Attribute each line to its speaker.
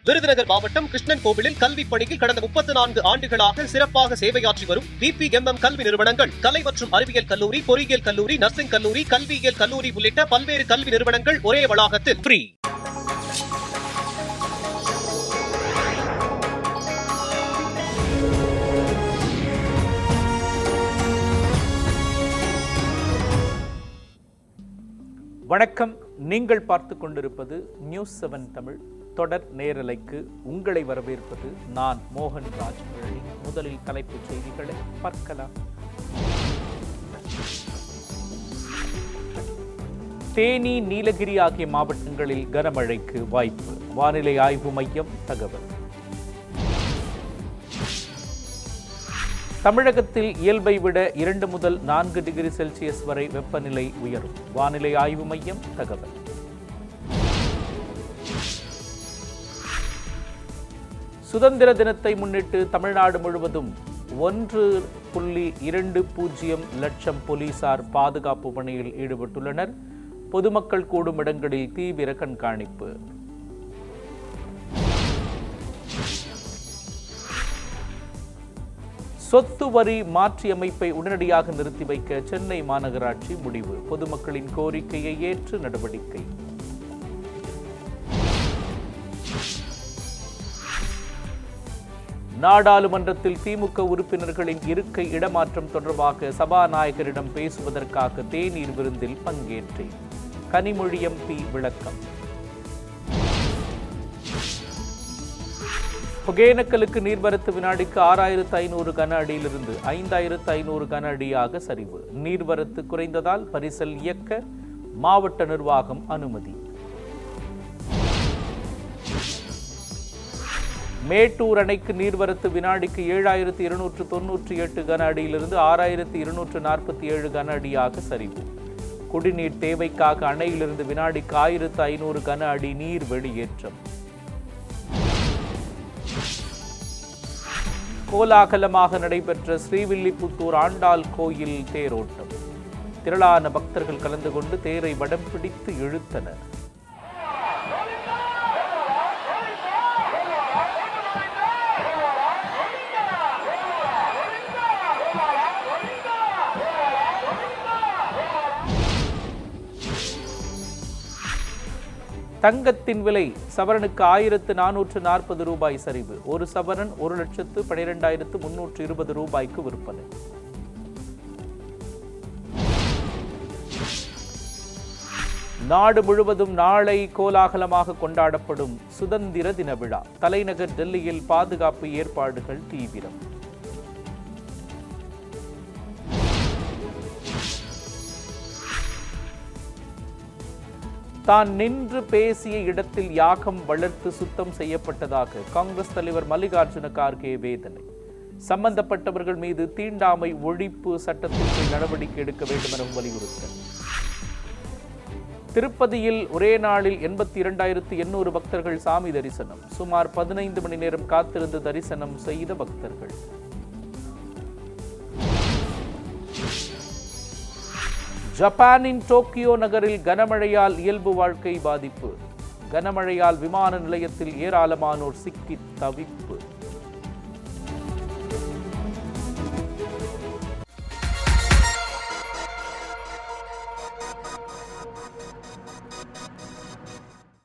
Speaker 1: விருதுநகர் மாவட்டம் கிருஷ்ணன் கோவிலில் கல்வி பணியில் கடந்த 34 ஆண்டுகளாக சிறப்பாக சேவையாற்றி வரும் VPMM கல்வி நிறுவனங்கள், கலை மற்றும் அறிவியல் கல்லூரி, பொறியியல் கல்லூரி, நர்சிங் கல்லூரி, கல்வியியல் கல்லூரி உள்ளிட்ட பல்வேறு கல்வி நிறுவனங்கள் ஒரே வளாகத்தில் ஃப்ரீ.
Speaker 2: வணக்கம். நீங்கள் பார்த்து கொண்டிருப்பது நியூஸ் 7 தமிழ் தொடர் நேரலைக்கு உங்களை வரவேற்பது நான் மோகன்ராஜ். முதலில் தலைப்புச் செய்திகளை பார்க்கலாம். தேனி, நீலகிரி ஆகிய மாவட்டங்களில் கனமழைக்கு வாய்ப்பு, வானிலை ஆய்வு மையம் தகவல். தமிழகத்தில் இயல்பை விட 2 முதல் 4 டிகிரி செல்சியஸ் வரை வெப்பநிலை உயரும், வானிலை ஆய்வு மையம் தகவல். சுதந்திர தினத்தை முன்னிட்டு தமிழ்நாடு முழுவதும் 1.20 லட்சம் போலீசார் பாதுகாப்பு பணியில் ஈடுபட்டுள்ளனர். பொதுமக்கள் கூடும் இடங்களில் தீவிர கண்காணிப்பு. சொத்து வரி மாற்றியமைப்பை உடனடியாக நிறுத்தி வைக்க சென்னை மாநகராட்சி முடிவு, பொதுமக்களின் கோரிக்கையை ஏற்று நடவடிக்கை. நாடாளுமன்றத்தில் திமுக உறுப்பினர்களின் இருக்கை இடமாற்றம் தொடர்பாக சபாநாயகரிடம் பேசுவதற்காக தேநீர் விருந்தில் பங்கேற்றேன். கனிமொழி MP விளக்கம். ஒகேனக்கலுக்கு நீர்வரத்து வினாடிக்கு 6500 கன அடியிலிருந்து 5500 கன அடியாக சரிவு. நீர்வரத்து குறைந்ததால் பரிசல் இயக்க மாவட்ட நிர்வாகம் அனுமதி. மேட்டூர் அணைக்கு நீர்வரத்து வினாடிக்கு 7298 கன அடியிலிருந்து 6247 கன அடியாக சரிவு. குடிநீர் தேவைக்காக அணையிலிருந்து வினாடிக்கு 1500 கன அடி நீர் வெளியேற்றம். கோலாகலமாக நடைபெற்ற ஸ்ரீவில்லிபுத்தூர் ஆண்டாள் கோயில் தேரோட்டம். திரளான பக்தர்கள் கலந்து கொண்டு தேரை வடம் பிடித்து இழுத்தனர். தங்கத்தின் விலை சவரனுக்கு 1440 ரூபாய் சரிவு. ஒரு சவரன் 1,12,320 ரூபாய்க்கு விற்பனை. நாடு முழுவதும் நாளை கோலாகலமாக கொண்டாடப்படும் சுதந்திர தின விழா. தலைநகர் டெல்லியில் பாதுகாப்பு ஏற்பாடுகள் தீவிரம். தான் நின்று பேசிய இடத்தில் யாகம் வளர்த்து சுத்தம் செய்யப்பட்டதாக காங்கிரஸ் தலைவர் மல்லிகார்ஜுன கார்கே வேதனை. சம்பந்தப்பட்டவர்கள் மீது தீண்டாமை ஒழிப்பு சட்டத்திற்கு நடவடிக்கை எடுக்க வேண்டும் என வலியுறுத்தல். திருப்பதியில் ஒரே நாளில் 82,800 பக்தர்கள் சாமி தரிசனம். சுமார் 15 மணி நேரம் காத்திருந்து தரிசனம் செய்த பக்தர்கள். ஜப்பானின் டோக்கியோ நகரில் கனமழையால் இயல்பு வாழ்க்கை பாதிப்பு. கனமழையால் விமான நிலையத்தில் ஏராளமானோர் சிக்கி தவிப்பு.